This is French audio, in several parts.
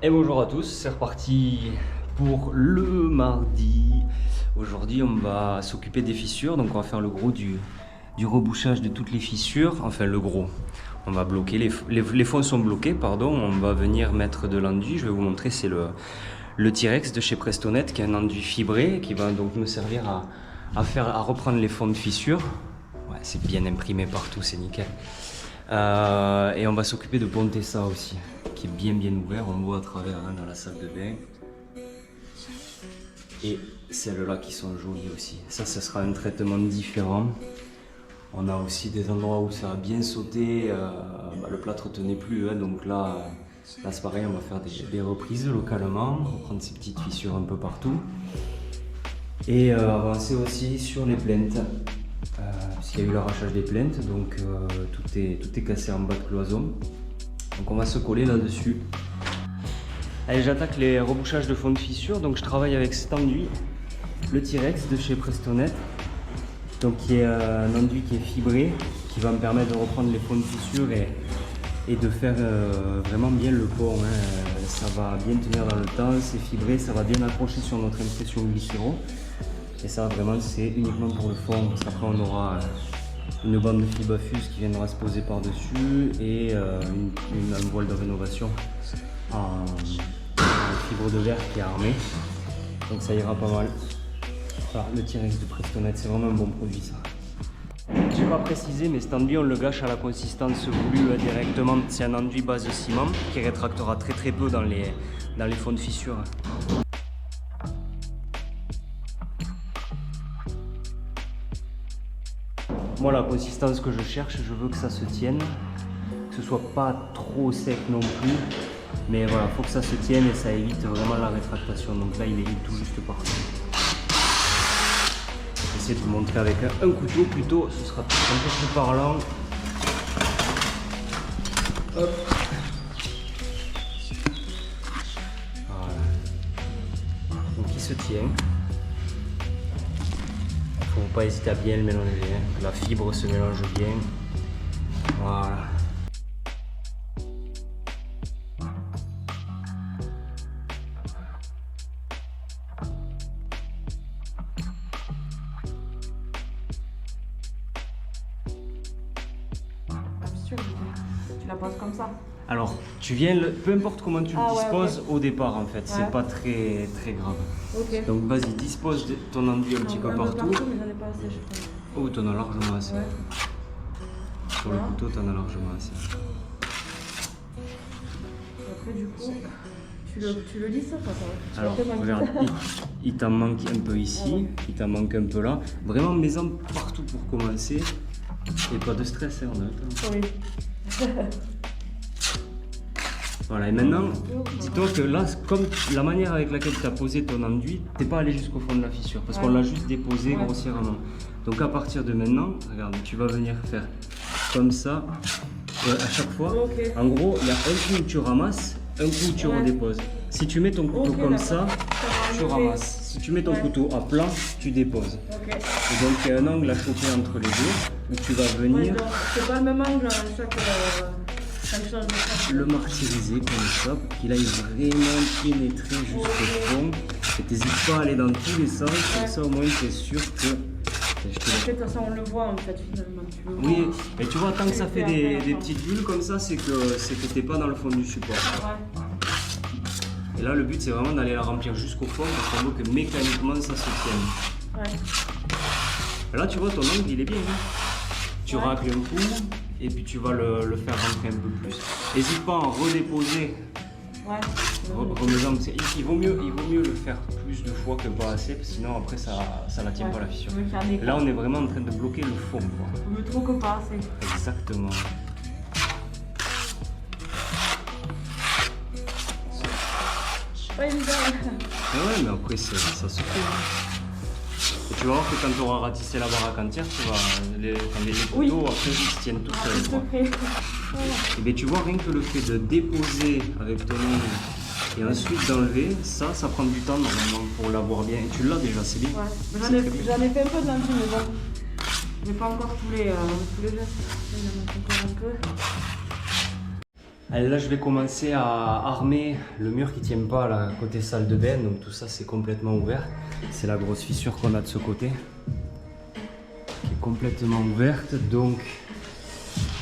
Et bonjour à tous, c'est reparti pour le mardi. Aujourd'hui on va s'occuper des fissures, donc on va faire le gros du rebouchage de toutes les fissures, enfin le gros. On va bloquer, les fonds sont bloqués, pardon, on va venir mettre de l'enduit. Je vais vous montrer, c'est le T-Rex de chez Prestonet qui est un enduit fibré qui va donc me servir à reprendre les fonds de fissures. Ouais, c'est bien imprimé partout, c'est nickel. Et on va s'occuper de ponter ça aussi, qui est bien ouvert, on voit à travers dans la salle de bain. Et celles-là qui sont jolies aussi. Ça sera un traitement différent. On a aussi des endroits où ça a bien sauté, le plâtre tenait plus, hein, donc là c'est pareil, on va faire des reprises localement, on va prendre ces petites fissures un peu partout. Et avancer aussi sur les plinthes. Puisqu'il y a eu l'arrachage des plinthes, donc tout est cassé en bas de cloison. Donc on va se coller là-dessus. Allez, j'attaque les rebouchages de fond de fissure. Donc je travaille avec cet enduit, le T-Rex de chez Prestonet. Donc qui est un enduit qui est fibré, qui va me permettre de reprendre les fonds de fissure et de faire vraiment bien le pont. Hein. Ça va bien tenir dans le temps, c'est fibré, ça va bien accrocher sur notre impression glycéro. Et ça vraiment c'est uniquement pour le fond, parce qu'après on aura une bande de fibrafus qui viendra se poser par dessus et un voile de rénovation en fibre de verre qui est armé, donc ça ira pas mal. Voilà, le T-Rex de Prestonet, c'est vraiment un bon produit ça. Je n'ai pas précisé, mais cet enduit on le gâche à la consistance voulue directement. C'est un enduit base ciment qui rétractera très peu dans les fonds de fissure. Moi, la consistance que je cherche, je veux que ça se tienne, que ce soit pas trop sec non plus, mais voilà, faut que ça se tienne et ça évite vraiment la rétractation. Donc là, il est tout juste parfait. Je vais essayer de vous montrer avec un couteau plutôt, ce sera un peu plus parlant. Hop. Voilà. Donc il se tient. Faut pas hésiter à bien le mélanger, hein. La fibre se mélange bien. Voilà. Tu la poses comme ça. Alors, tu viens, peu importe comment tu le disposes ouais. au départ en fait, c'est pas très grave. Okay. Donc vas-y, dispose ton enduit un petit peu partout. Mais j'en ai pas assez, je crois. Oh, t'en as largement assez. Ouais. Sur le couteau, t'en as largement assez. Après, du coup, tu le lis ça, ça va. Alors, regarde, il t'en manque un peu ici, il t'en manque un peu là. Vraiment, mets-en partout pour commencer. Et pas de stress, hein, on a le temps. Oui. Voilà, et maintenant, dis-toi que là, comme la manière avec laquelle tu as posé ton enduit, t'es pas allé jusqu'au fond de la fissure, parce qu'on l'a juste déposé grossièrement. Donc à partir de maintenant, regarde, tu vas venir faire comme ça, à chaque fois. En gros, il y a un coup où tu ramasses, un coup où tu redéposes. Si tu mets ton couteau comme ça, tu ramasses. Si tu mets ton couteau à plat, tu déposes. Et donc il y a un angle à choper entre les deux, où tu vas venir... C'est pas le même angle à chaque... le martyriser comme ça pour qu'il aille vraiment pénétrer jusqu'au fond. Et t'hésites pas à aller dans tous les sens, comme ça au moins tu es sûr que... De toute façon on le voit en fait finalement. Oui, mais tu vois, tant que ça fait des petites bulles comme ça, c'est que t'es pas dans le fond du support. Et là le but c'est vraiment d'aller la remplir jusqu'au fond parce qu'on veut que mécaniquement ça se tienne. Là tu vois ton angle il est bien. Tu racles un coup. Et puis tu vas le faire rentrer un peu plus. N'hésite pas à en redéposer. Il vaut mieux le faire plus de fois que pas assez, parce que sinon après ça la tient pas la fissure. Là on est vraiment en train de bloquer le fond. Mieux trop que pas assez. Exactement. Pas évident. Ouais, mais après ça se fait. Et tu vas voir que quand tu auras ratissé la baraque entière, tu vas les couteaux après ils se tiennent tout seuls. Et bien tu vois, rien que le fait de déposer avec ton ongle et ensuite d'enlever, ça prend du temps normalement pour l'avoir bien. Et tu l'as déjà, c'est bien. J'en ai fait un peu de l'enduit, mais bon, j'ai pas encore tous les gestes. Il en manque encore un peu. Allez, là je vais commencer à armer le mur qui tient pas là, côté salle de bain, donc tout ça c'est complètement ouvert. C'est la grosse fissure qu'on a de ce côté, qui est complètement ouverte, donc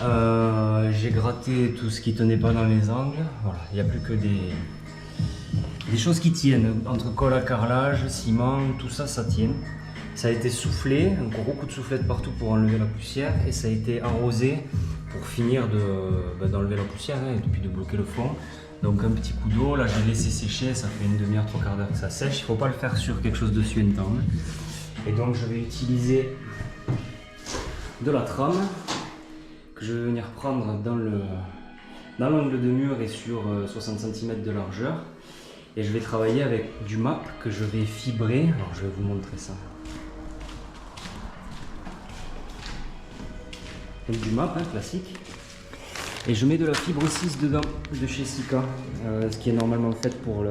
j'ai gratté tout ce qui tenait pas dans les angles. Voilà, il n'y a plus que des choses qui tiennent, entre colle à carrelage, ciment, tout ça, ça tient. Ça a été soufflé, encore beaucoup de soufflettes partout pour enlever la poussière, et ça a été arrosé pour finir d'enlever la poussière et puis de bloquer le fond. Donc un petit coup d'eau, là j'ai laissé sécher, ça fait une demi-heure, trois quarts d'heure que ça sèche. Il ne faut pas le faire sur quelque chose de suintant. Et donc je vais utiliser de la trame que je vais venir prendre dans l'angle de mur et sur 60 cm de largeur. Et je vais travailler avec du MAP que je vais fibrer. Alors je vais vous montrer ça. Donc du MAP classique. Et je mets de la fibre 6 dedans de chez Sika, ce qui est normalement fait pour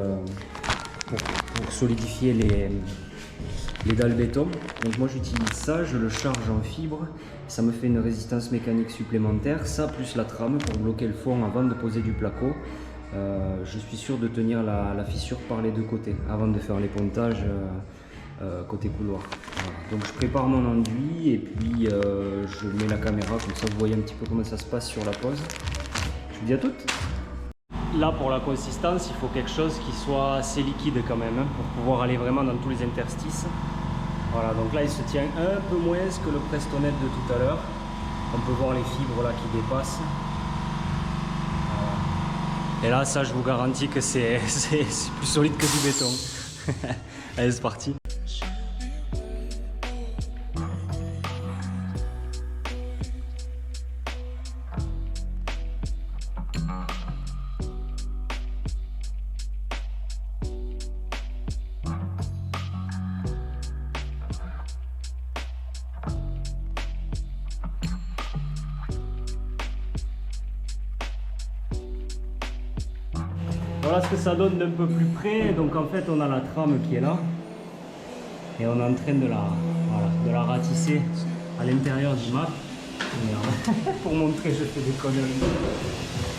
solidifier les dalles béton. Donc moi j'utilise ça, je le charge en fibre, ça me fait une résistance mécanique supplémentaire, ça plus la trame pour bloquer le fond avant de poser du placo. Je suis sûr de tenir la fissure par les deux côtés avant de faire les pontages côté couloir. Voilà. Donc je prépare mon enduit et puis je mets la caméra, comme ça vous voyez un petit peu comment ça se passe sur la pose. Je vous dis à toutes. Là pour la consistance il faut quelque chose qui soit assez liquide quand même pour pouvoir aller vraiment dans tous les interstices. Voilà, donc là il se tient un peu moins que le Prestonette de tout à l'heure. On peut voir les fibres là qui dépassent. Voilà. Et là ça je vous garantis que c'est plus solide que du béton. Allez c'est parti. Voilà ce que ça donne d'un peu plus près. Donc en fait on a la trame qui est là et on est en train de la ratisser à l'intérieur du MAP. Pour montrer je fais des conneries.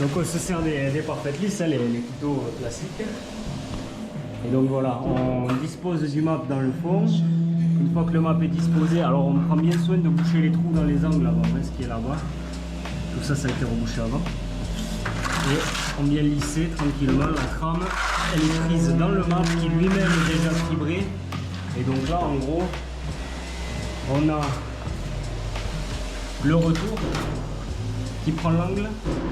Donc on se sert des parfaites lisses, les couteaux classiques. Et donc voilà, on dispose du MAP dans le fond. Une fois que le MAP est disposé, alors on prend bien soin de boucher les trous dans les angles avant, ce qui est là-bas. Tout ça, ça a été rebouché avant. Et on vient lisser tranquillement la trame. Elle est prise dans le MAP qui lui-même est déjà fibré. Et donc là, en gros, on a le retour qui prend l'angle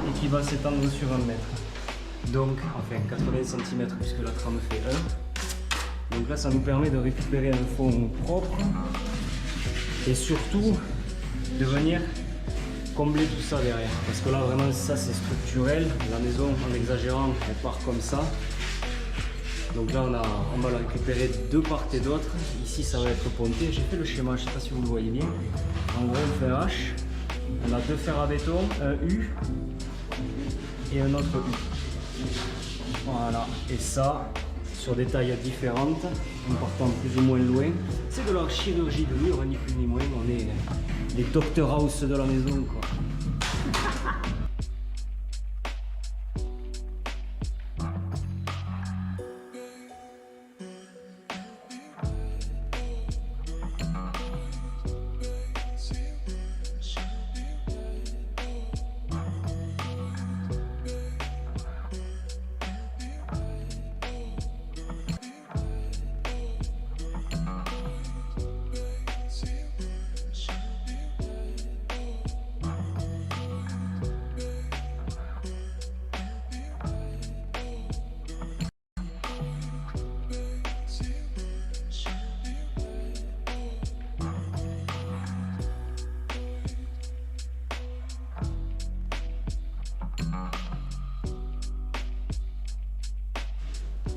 et qui va s'étendre sur 1 mètre. Donc, enfin 80 cm puisque la trame fait 1. Donc là, ça nous permet de récupérer un fond propre et surtout de venir combler tout ça derrière. Parce que là, vraiment, ça c'est structurel. La maison, en exagérant, elle part comme ça. Donc là, on va la récupérer de part et d'autre. Ici, ça va être ponté. J'ai fait le schéma, je ne sais pas si vous le voyez bien. En gros, on fait un H. On a 2 fers à béton, un U et un autre U. Voilà. Et ça, sur des tailles différentes, en partant plus ou moins loin. C'est de la chirurgie de mur, ni plus ni moins. On est les Dr House de la maison, quoi.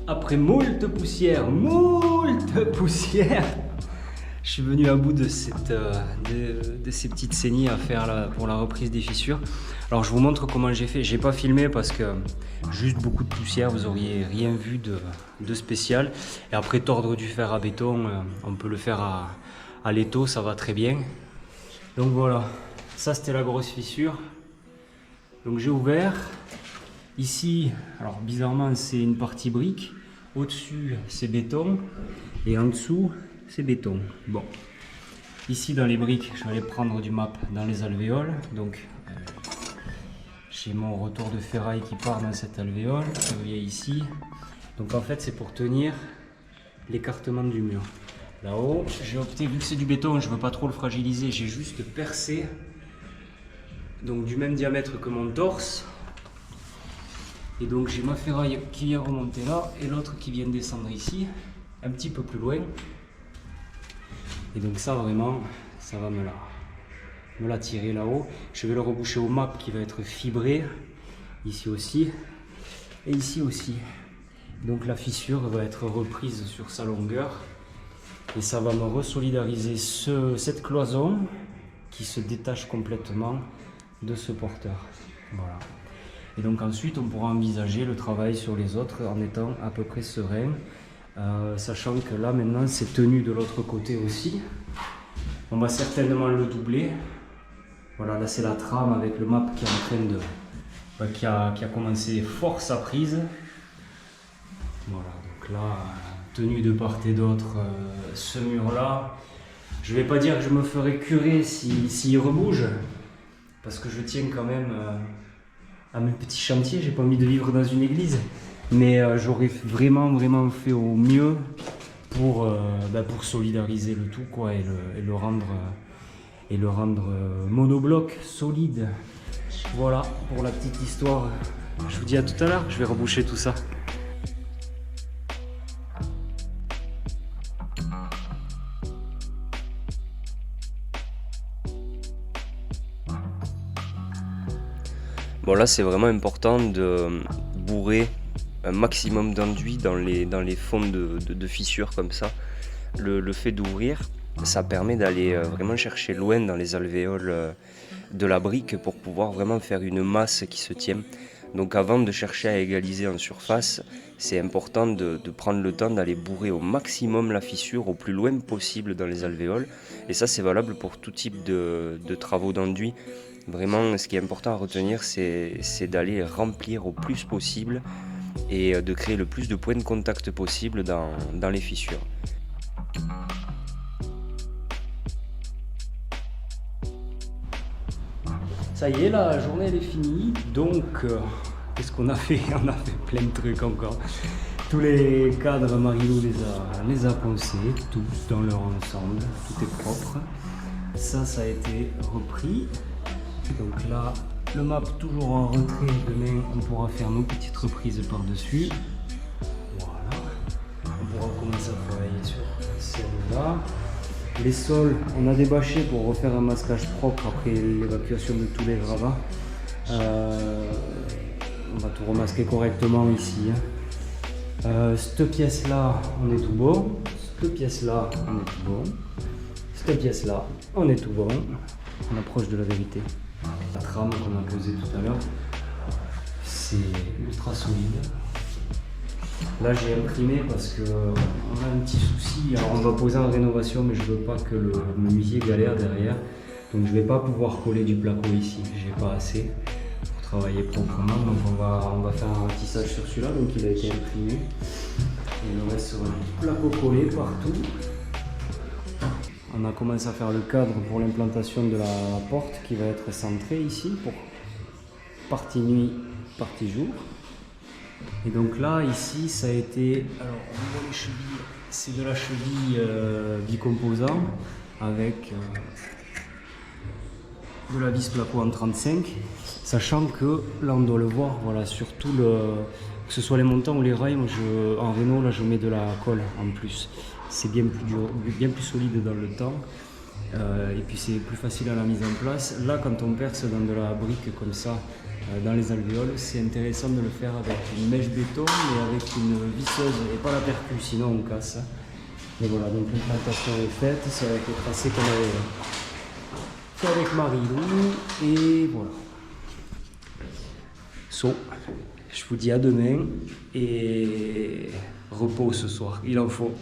Après moult poussière, je suis venu à bout de ces petites saignées à faire là, pour la reprise des fissures. Alors je vous montre comment j'ai fait. J'ai pas filmé parce que juste beaucoup de poussière, vous auriez rien vu de spécial. Et après tordre du fer à béton, on peut le faire à l'étau, ça va très bien. Donc voilà, ça c'était la grosse fissure. Donc j'ai ouvert. Ici, alors bizarrement, c'est une partie brique. Au-dessus, c'est béton. Et en dessous, c'est béton. Bon. Ici, dans les briques, je vais aller prendre du MAP dans les alvéoles. Donc, j'ai mon retour de ferraille qui part dans cette alvéole. Vous voyez ici. Donc, en fait, c'est pour tenir l'écartement du mur. Là-haut, j'ai opté, vu que c'est du béton, je ne veux pas trop le fragiliser. J'ai juste percé. Donc, du même diamètre que mon torse. Et donc j'ai ma ferraille qui vient remonter là et l'autre qui vient descendre ici, un petit peu plus loin. Et donc ça vraiment, ça va me la tirer là-haut. Je vais le reboucher au MAP qui va être fibré, ici aussi, et ici aussi. Donc la fissure va être reprise sur sa longueur. Et ça va me resolidariser cette cloison qui se détache complètement de ce porteur. Voilà. Et donc ensuite, on pourra envisager le travail sur les autres en étant à peu près serein, sachant que là maintenant c'est tenu de l'autre côté aussi. On va certainement le doubler. Voilà, là c'est la trame avec le MAP qui est en train de, qui a commencé fort sa prise. Voilà, donc là, tenu de part et d'autre ce mur-là. Je vais pas dire que je me ferai curer s'il rebouge, parce que je tiens quand même à mes petits chantiers, j'ai pas envie de vivre dans une église, mais j'aurais vraiment fait au mieux pour solidariser le tout quoi, et le rendre monobloc solide. Voilà pour la petite histoire. Je vous dis à tout à l'heure, je vais reboucher tout ça. Bon là c'est vraiment important de bourrer un maximum d'enduit dans les fonds de fissures comme ça. Le fait d'ouvrir, ça permet d'aller vraiment chercher loin dans les alvéoles de la brique pour pouvoir vraiment faire une masse qui se tient. Donc avant de chercher à égaliser en surface, c'est important de prendre le temps d'aller bourrer au maximum la fissure au plus loin possible dans les alvéoles. Et ça c'est valable pour tout type de travaux d'enduit. Vraiment, ce qui est important à retenir, c'est d'aller remplir au plus possible et de créer le plus de points de contact possible dans les fissures. Ça y est, la journée elle est finie, donc qu'est-ce qu'on a fait? On a fait plein de trucs encore. Tous les cadres, Marilou les a poncés, tous dans leur ensemble, tout est propre. Ça a été repris. Donc là, le MAP toujours en retrait, demain on pourra faire nos petites reprises par-dessus. Voilà. On pourra commencer à travailler sur celle-là. Les sols, on a des bâchés pour refaire un masquage propre après l'évacuation de tous les gravats. On va tout remasquer correctement ici. Cette pièce-là, on est tout bon. Cette pièce-là, on est tout bon. Cette pièce-là, on est tout bon. On approche de la vérité. La trame qu'on a posée tout à l'heure, c'est ultra solide. Là j'ai imprimé parce qu'on a un petit souci. Alors on va poser en rénovation, mais je veux pas que le menuisier galère derrière. Donc je vais pas pouvoir coller du placo ici. J'ai pas assez pour travailler proprement. Donc on va faire un ratissage sur celui-là. Donc il a été imprimé. Et le reste sera du placo collé partout. On a commencé à faire le cadre pour l'implantation de la porte qui va être centrée ici pour partie nuit, partie jour. Et donc là, ici, ça a été, alors on voit les chevilles, c'est de la cheville bicomposant avec de la vis placo en 35, sachant que là on doit le voir, voilà, sur tout que ce soit les montants ou les rails, moi en réno, là je mets de la colle en plus. C'est bien plus dur, bien plus solide dans le temps, et puis c'est plus facile à la mise en place. Là, quand on perce dans de la brique comme ça, dans les alvéoles, c'est intéressant de le faire avec une mèche béton et avec une visseuse et pas la percu, sinon on casse. Et voilà, donc l'implantation est faite, c'est avec le tracé qu'on avait fait avec Marilou, et voilà. So, je vous dis à demain et repos ce soir, il en faut.